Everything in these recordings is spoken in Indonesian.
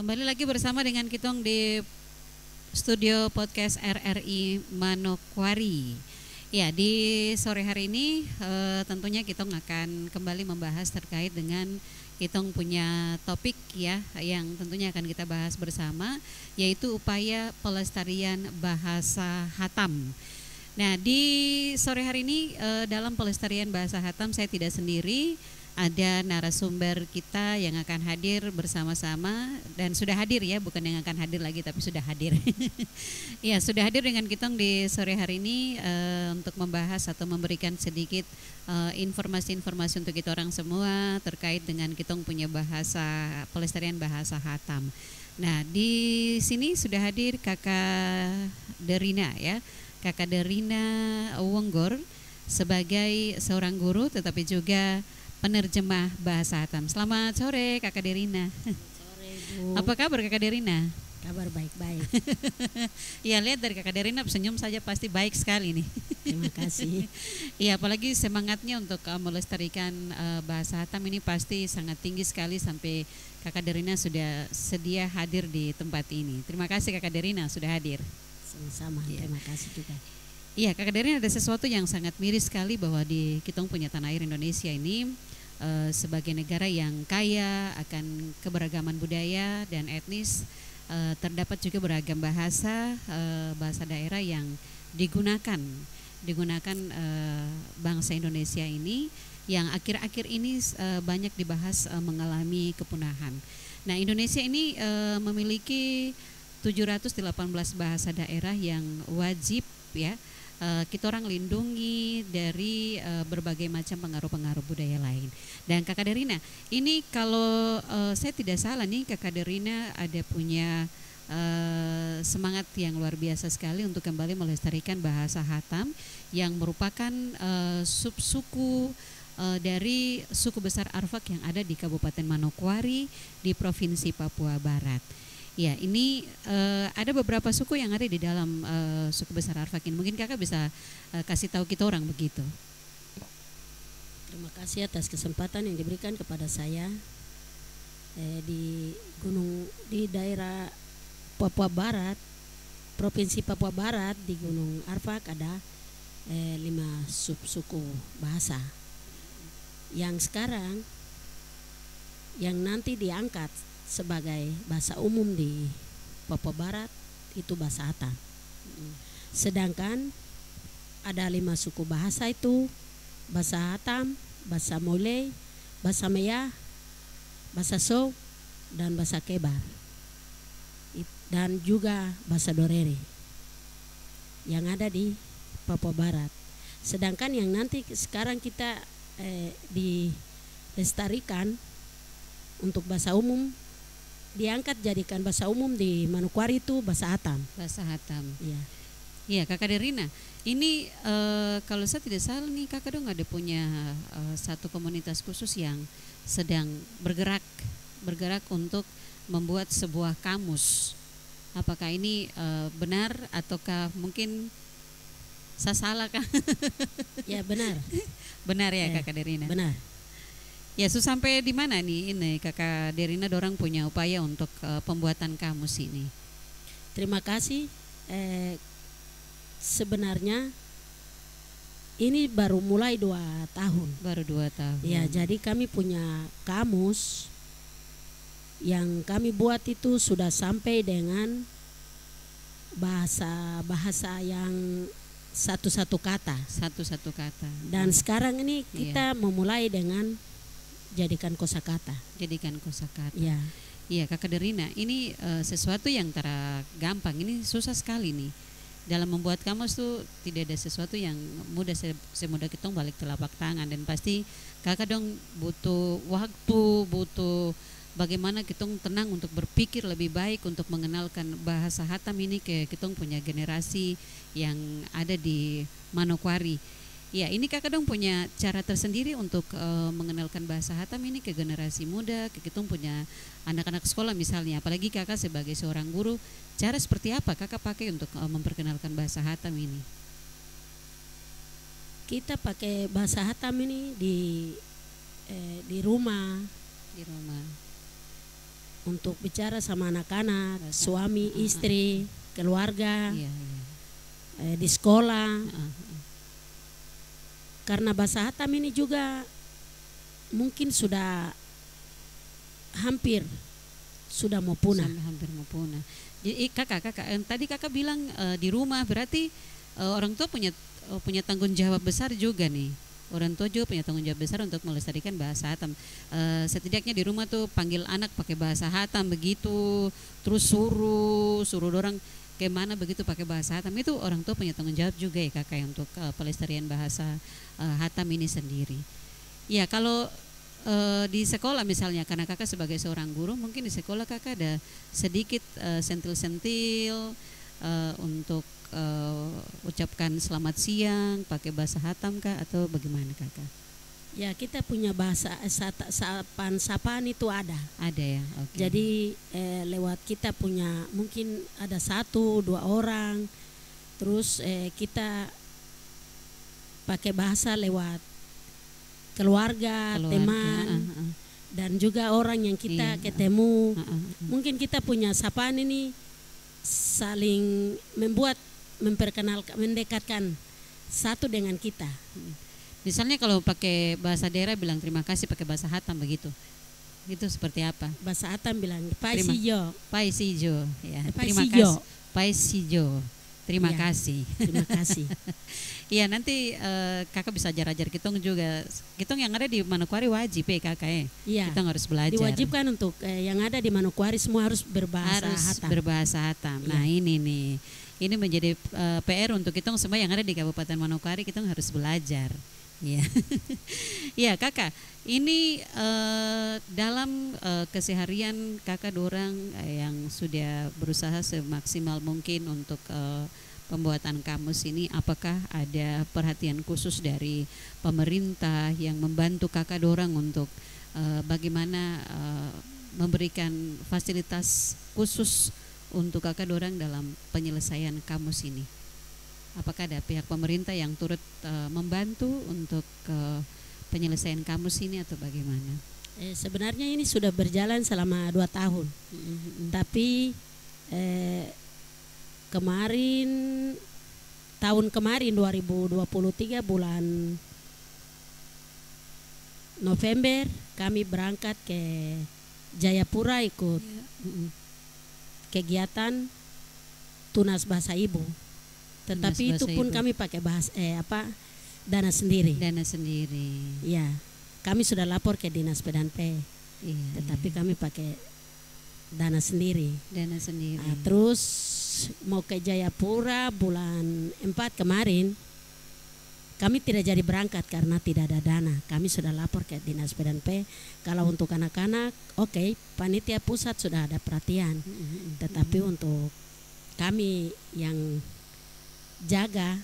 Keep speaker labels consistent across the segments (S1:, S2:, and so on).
S1: Kembali lagi bersama dengan Kitong di studio podcast RRI Manokwari. Ya, di sore hari ini tentunya Kitong akan kembali membahas terkait dengan Kitong punya topik ya yang tentunya akan kita bahas bersama, yaitu upaya pelestarian bahasa Hatam. Nah, di sore hari ini dalam pelestarian bahasa Hatam saya tidak sendiri. Ada narasumber kita yang akan hadir bersama-sama dan sudah hadir ya, bukan yang akan hadir lagi tapi sudah hadir. Ya, sudah hadir dengan Kitong di sore hari ini untuk membahas atau memberikan sedikit informasi-informasi untuk kita orang semua terkait dengan Kitong punya bahasa, pelestarian bahasa Hatam. Nah, di sini sudah hadir Kakak Derina ya, Kakak Derina Wonggor sebagai seorang guru tetapi juga penerjemah bahasa Hatam. Selamat sore Kakak Derina.
S2: Sore Bu.
S1: Apa kabar Kakak Derina?
S2: Kabar baik-baik.
S1: Ya, lihat dari Kakak Derina senyum saja pasti baik sekali nih.
S2: Terima kasih.
S1: Iya, apalagi semangatnya untuk melestarikan bahasa Hatam ini pasti sangat tinggi sekali sampai Kakak Derina sudah sedia hadir di tempat ini. Terima kasih Kakak Derina sudah hadir.
S2: Sama-sama.
S1: Ya.
S2: Terima kasih juga.
S1: Iya, Kakak Derina, ada sesuatu yang sangat miris sekali bahwa di Kitong punya tanah air Indonesia ini sebagai negara yang kaya akan keberagaman budaya dan etnis, terdapat juga beragam bahasa bahasa daerah yang digunakan bangsa Indonesia ini yang akhir-akhir ini banyak dibahas mengalami kepunahan. Nah, Indonesia ini memiliki 718 bahasa daerah yang wajib ya kita orang lindungi dari berbagai macam pengaruh-pengaruh budaya lain. Dan Kakak Derina, ini kalau saya tidak salah nih, Kakak Derina ada punya semangat yang luar biasa sekali untuk kembali melestarikan bahasa Hatam yang merupakan subsuku dari suku besar Arfak yang ada di Kabupaten Manokwari di Provinsi Papua Barat. Ya, ini ada beberapa suku yang ada di dalam suku besar Arfak ini. Mungkin Kakak bisa kasih tahu kita orang begitu.
S2: Terima kasih atas kesempatan yang diberikan kepada saya di daerah Papua Barat, Provinsi Papua Barat, di Gunung Arfak ada 5 subsuku bahasa. Yang sekarang yang nanti diangkat sebagai bahasa umum di Papua Barat itu bahasa Hatam. Sedangkan ada 5 suku bahasa itu bahasa Hatam, bahasa Mole, bahasa Maya, bahasa So, dan bahasa Kebar, dan juga bahasa Dorere yang ada di Papua Barat. Sedangkan yang nanti sekarang kita dilestarikan untuk bahasa umum, diangkat jadikan bahasa umum di Manokwari itu bahasa Hatam.
S1: Bahasa Hatam.
S2: Iya.
S1: Iya, Kakak Derina. Ini kalau saya tidak salah nih, Kakak dong ada punya satu komunitas khusus yang sedang bergerak untuk membuat sebuah kamus. Apakah ini benar ataukah mungkin saya salah kah?
S2: Ya, benar.
S1: Benar ya,
S2: Ya,
S1: Kakak Derina.
S2: Benar.
S1: Ya, sampai di mana nih ini Kakak Derina dorang punya upaya untuk pembuatan kamus ini?
S2: Terima kasih. Sebenarnya ini baru mulai 2 tahun.
S1: Baru 2 tahun.
S2: Ya, jadi kami punya kamus yang kami buat itu sudah sampai dengan bahasa yang satu-satu kata.
S1: Satu-satu kata.
S2: Dan sekarang ini kita memulai dengan jadikan kosakata.
S1: Jadikan kosakata.
S2: Ya.
S1: Iya, Kakak Derina, ini sesuatu yang gampang, ini susah sekali nih. Dalam membuat kamus tuh tidak ada sesuatu yang mudah, semudah kita balik telapak tangan, dan pasti Kakak dong butuh waktu, butuh bagaimana kita tenang untuk berpikir lebih baik untuk mengenalkan bahasa Hatam ini ke kita punya generasi yang ada di Manokwari. Ya, ini Kakak dong punya cara tersendiri untuk mengenalkan bahasa Hatam ini ke generasi muda, ke kita punya anak-anak sekolah misalnya. Apalagi Kakak sebagai seorang guru, cara seperti apa Kakak pakai untuk memperkenalkan bahasa Hatam ini?
S2: Kita pakai bahasa Hatam ini di rumah.
S1: Di rumah.
S2: untuk bicara sama anak-anak,
S1: Bahasa.
S2: suami, istri, keluarga,
S1: Iya, iya.
S2: di sekolah.
S1: Heeh.
S2: Karena bahasa Hatam ini juga mungkin sudah hampir sudah mau punah.
S1: Sampai hampir mau punah. Jadi kakak, tadi kakak bilang di rumah berarti orang tua punya tanggung jawab besar juga nih. Orang tua juga punya tanggung jawab besar untuk melestarikan bahasa Hatam. Setidaknya di rumah tuh panggil anak pakai bahasa Hatam begitu, terus suruh orang kemana begitu pakai bahasa Hatam, itu orang tua punya tanggung jawab juga ya kakak ya, untuk pelestarian bahasa Hatam ini sendiri. Ya kalau di sekolah misalnya, karena kakak sebagai seorang guru, mungkin di sekolah kakak ada sedikit sentil-sentil untuk ucapkan selamat siang pakai bahasa Hatam kah atau bagaimana kakak?
S2: Ya, kita punya bahasa sapaan itu ada.
S1: Ada ya. Okay.
S2: Jadi lewat kita punya mungkin ada 1-2 orang, terus kita pakai bahasa lewat keluarga, teman, dan juga orang yang kita ketemu. Mungkin kita punya sapaan ini saling memperkenalkan, mendekatkan satu dengan kita.
S1: Misalnya kalau pakai bahasa daerah bilang terima kasih pakai bahasa Hatam begitu. Itu seperti apa?
S2: Bahasa Hatam bilang Pai Sijo.
S1: Pai Sijo ya.
S2: Pai
S1: Terima
S2: Sijo.
S1: kasih. Pai Sijo. Terima
S2: Ya,
S1: kasih.
S2: Terima kasih.
S1: Iya, nanti kakak bisa ajar-ajar kitong juga. Kitong yang ada di Manokwari wajib ya kakak ya.
S2: Iya.
S1: Kita harus belajar.
S2: Diwajibkan untuk yang ada di Manokwari semua harus berbahasa Hatam.
S1: Berbahasa Hatam. Nah, ini nih. Ini menjadi PR untuk kitong semua yang ada di Kabupaten Manokwari, kitong harus belajar. Ya, ya kakak. Ini dalam keseharian kakak dorang yang sudah berusaha semaksimal mungkin untuk pembuatan kamus ini, apakah ada perhatian khusus dari pemerintah yang membantu kakak dorang untuk bagaimana memberikan fasilitas khusus untuk kakak dorang dalam penyelesaian kamus ini? Apakah ada pihak pemerintah yang turut membantu untuk penyelesaian kamus ini atau bagaimana?
S2: Sebenarnya ini sudah berjalan selama 2 tahun. Tapi tahun kemarin 2023 bulan November kami berangkat ke Jayapura ikut kegiatan Tunas Bahasa Ibu. Tetapi itu pun kami pakai dana sendiri.
S1: Dana sendiri.
S2: Ya, kami sudah lapor ke Dinas PDANP.
S1: Iya,
S2: tetapi kami pakai dana sendiri.
S1: Dana sendiri.
S2: Nah, terus mau ke Jayapura bulan 4 kemarin, kami tidak jadi berangkat karena tidak ada dana. Kami sudah lapor ke Dinas PDANP. Kalau untuk anak-anak, oke, panitia pusat sudah ada perhatian. Tetapi untuk kami yang jaga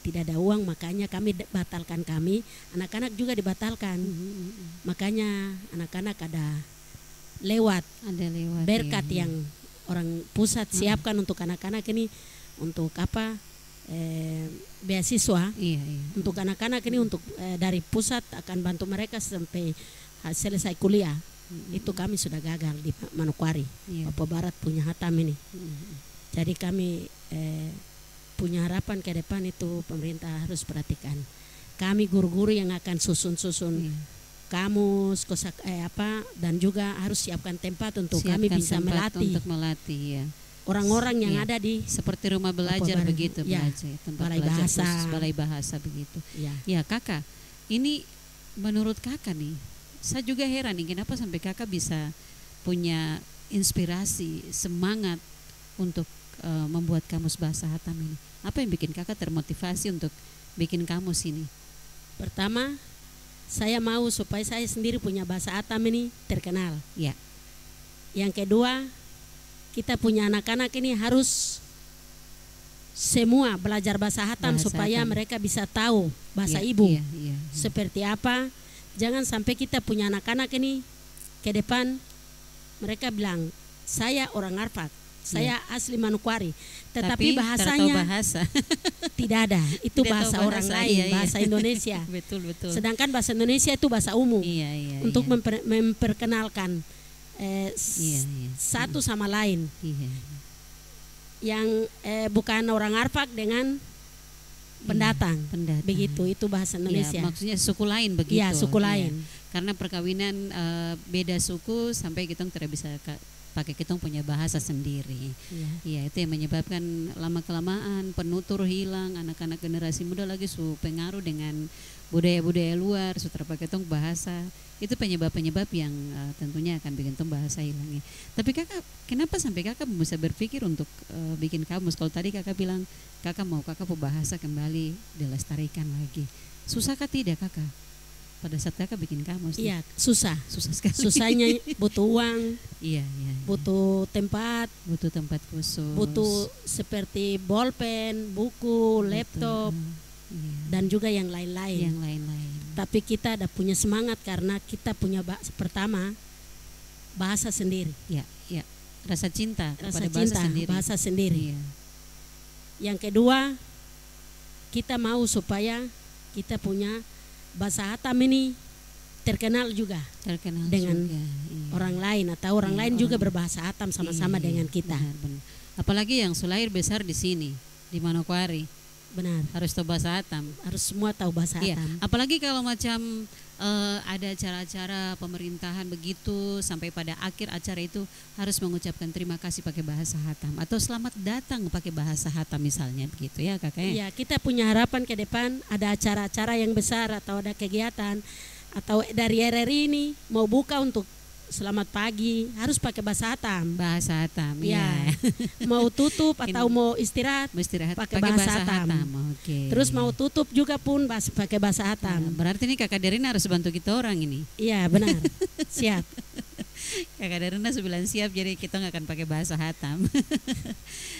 S2: tidak ada uang, makanya kami batalkan. Anak-anak juga dibatalkan. Makanya anak-anak ada lewat berkat yang orang pusat siapkan untuk anak-anak ini, untuk beasiswa.
S1: Iya.
S2: Untuk anak-anak ini untuk dari pusat akan bantu mereka sampai selesai kuliah. Itu kami sudah gagal di Manokwari. Papua Barat punya Hatam ini. Jadi kami punya harapan ke depan itu pemerintah harus perhatikan. Kami guru-guru yang akan susun kamus, dan juga harus siapkan tempat untuk kami bisa melatih.
S1: Untuk melatih ya.
S2: Orang-orang yang ada di
S1: seperti rumah belajar begitu, belajar, tempat
S2: balai
S1: belajar
S2: bahasa.
S1: khusus, balai bahasa begitu. Ya kakak, ini menurut kakak nih, saya juga heran nih kenapa sampai kakak bisa punya inspirasi, semangat untuk membuat kamus bahasa Hatam ini. Apa yang bikin kakak termotivasi untuk bikin kamus ini?
S2: Pertama, saya mau supaya saya sendiri punya bahasa Hatam ini terkenal.
S1: Ya.
S2: Yang kedua, kita punya anak-anak ini harus semua belajar bahasa Hatam supaya mereka bisa tahu bahasa ibu. Seperti apa? Jangan sampai kita punya anak-anak ini ke depan mereka bilang, saya orang Arfak, saya asli Manokwari, tetapi bahasanya tidak ada. Itu bahasa orang lain, bahasa Indonesia.
S1: Betul.
S2: Sedangkan bahasa Indonesia itu bahasa umum. Untuk memperkenalkan
S1: Iya, iya.
S2: satu sama lain.
S1: Iya.
S2: Yang bukan orang Arfak dengan pendatang.
S1: Pendatang.
S2: Begitu, itu bahasa Indonesia.
S1: Ya, maksudnya suku lain begitu.
S2: Iya, suku lain.
S1: Karena perkawinan beda suku sampai kita tidak bisa pakai kita punya bahasa sendiri. Iya, itu yang menyebabkan lama kelamaan penutur hilang, anak-anak generasi muda lagi pengaruh dengan budaya-budaya luar, sutra pakai tong bahasa. Itu penyebab-penyebab yang tentunya akan bikin tong bahasa hilang. Tapi kakak, kenapa sampai kakak bisa berpikir untuk bikin kamus? Kalau tadi kakak bilang kakak bahasa kembali dilestarikan lagi. Susahkah tidak kakak? Pada saat kakak bikin kamus?
S2: Iya, susah
S1: sekali.
S2: Susahnya butuh uang,
S1: iya.
S2: butuh tempat
S1: khusus,
S2: butuh seperti bolpen, buku, laptop, dan juga yang lain-lain. Tapi kita ada punya semangat karena kita punya pertama bahasa sendiri.
S1: Ya. Rasa cinta kepada bahasa sendiri. Iya.
S2: Yang kedua, kita mau supaya kita punya bahasa Hatam ini terkenal juga dengan
S1: juga,
S2: orang lain, atau orang lain juga berbahasa Hatam sama-sama dengan kita.
S1: Benar. Apalagi yang lahir besar di sini, di Manokwari.
S2: Benar.
S1: Harus tahu bahasa Hatam.
S2: Harus semua tahu bahasa Hatam.
S1: Apalagi kalau macam ada acara-acara pemerintahan begitu, sampai pada akhir acara itu harus mengucapkan terima kasih pakai bahasa Hatam atau selamat datang pakai bahasa Hatam misalnya begitu ya kakak.
S2: Iya, kita punya harapan ke depan ada acara-acara yang besar atau ada kegiatan atau dari RRI ini mau buka untuk selamat pagi harus pakai bahasa Hatam.
S1: Bahasa Hatam.
S2: Ya. Mau tutup atau mau istirahat pakai bahasa Hatam.
S1: Okay.
S2: Terus mau tutup juga pun pakai bahasa Hatam.
S1: Berarti ini kakak Derina harus bantu kita orang ini.
S2: Iya, benar. Siap.
S1: Kakak Derina sebilang siap, jadi kita nggak akan pakai bahasa Hatam.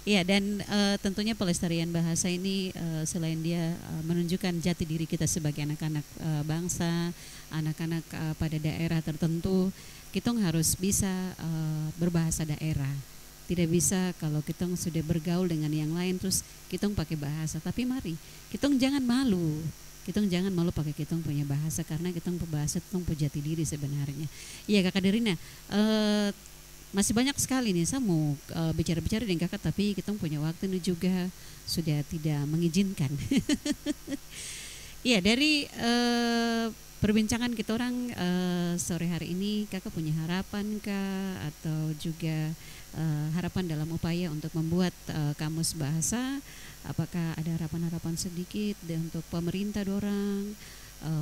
S1: Iya, dan tentunya pelestarian bahasa ini selain dia menunjukkan jati diri kita sebagai anak-anak bangsa, anak-anak pada daerah tertentu, kita harus bisa berbahasa daerah. Tidak bisa kalau kita sudah bergaul dengan yang lain terus kita pakai bahasa. Tapi mari kita jangan malu. Kita jangan malu pakai kita punya bahasa karena kita berbahasa itu punya jati diri sebenarnya. Iya kakak Derina, masih banyak sekali nih saya mau bicara-bicara dengan kakak, tapi kita punya waktu ini juga sudah tidak mengizinkan. Iya, dari perbincangan kita orang sore hari ini, kakak punya harapan kah atau juga harapan dalam upaya untuk membuat kamus bahasa? Apakah ada harapan-harapan sedikit untuk pemerintah dorang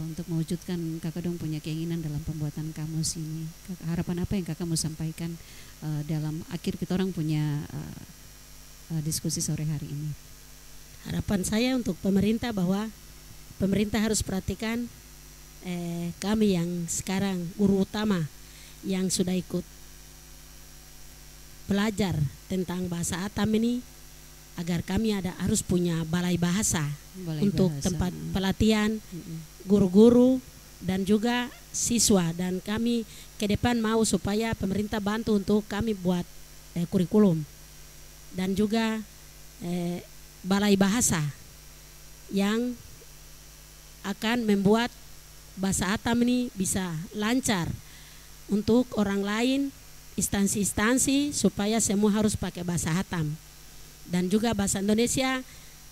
S1: untuk mewujudkan kakak dong punya keinginan dalam pembuatan kamus ini? Harapan apa yang kakak mau sampaikan dalam akhir kita orang punya diskusi sore hari ini?
S2: Harapan saya untuk pemerintah bahwa pemerintah harus perhatikan kami yang sekarang guru utama yang sudah ikut belajar tentang bahasa Hatam ini, agar kami harus punya balai bahasa untuk tempat pelatihan guru-guru dan juga siswa, dan kami ke depan mau supaya pemerintah bantu untuk kami buat kurikulum dan juga balai bahasa yang akan membuat bahasa Hatam ini bisa lancar untuk orang lain, instansi-instansi, supaya semua harus pakai bahasa Hatam. Dan juga bahasa Indonesia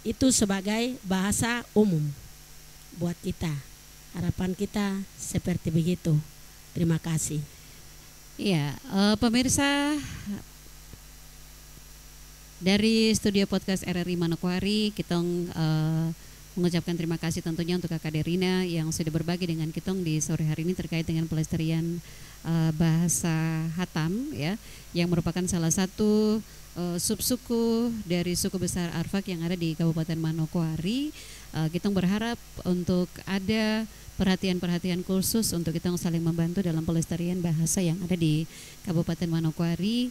S2: itu sebagai bahasa umum buat kita. Harapan kita seperti begitu. Terima kasih.
S1: Iya, pemirsa dari studio podcast RRI Manokwari, kita mengucapkan terima kasih tentunya untuk Kakak Derina yang sudah berbagi dengan kita di sore hari ini terkait dengan pelestarian bahasa Hatam ya, yang merupakan salah satu subsuku dari suku besar Arfak yang ada di Kabupaten Manokwari. Kita berharap untuk ada perhatian-perhatian khusus untuk kita saling membantu dalam pelestarian bahasa yang ada di Kabupaten Manokwari,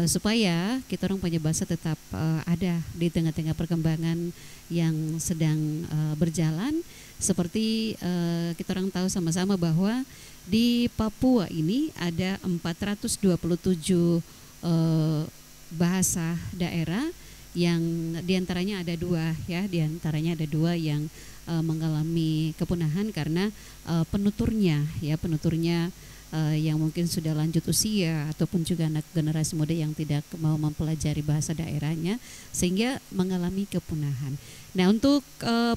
S1: supaya kita orang punya bahasa tetap ada di tengah-tengah perkembangan yang sedang berjalan. Seperti kita orang tahu sama-sama bahwa di Papua ini ada 427 bahasa daerah yang diantaranya ada dua yang mengalami kepunahan karena penuturnya yang mungkin sudah lanjut usia ataupun juga anak generasi muda yang tidak mau mempelajari bahasa daerahnya sehingga mengalami kepunahan. Nah, untuk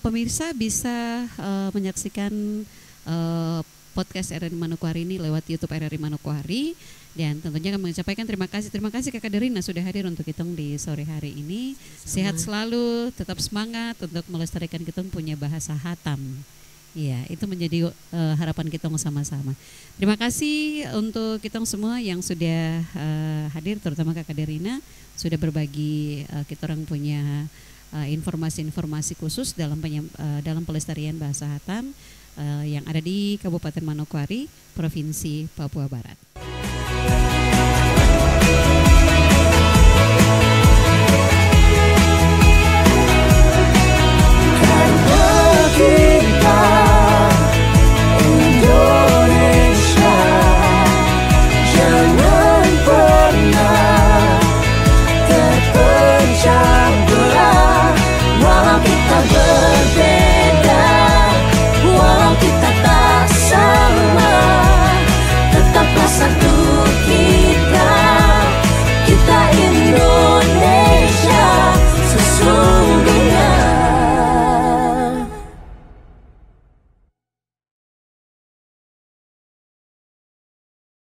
S1: pemirsa bisa menyaksikan podcast RRI Manokwari ini lewat YouTube RRI Manokwari. Dan tentunya kami mengucapkan terima kasih Kakak Derina sudah hadir untuk Kitong di sore hari ini. Sehat selalu, tetap semangat untuk melestarikan Kitong punya bahasa Hatam. Iya, itu menjadi harapan Kitong sama-sama. Terima kasih untuk Kitong semua yang sudah hadir, terutama Kakak Derina sudah berbagi kita orang punya informasi-informasi khusus dalam pelestarian bahasa Hatam yang ada di Kabupaten Manokwari, Provinsi Papua Barat.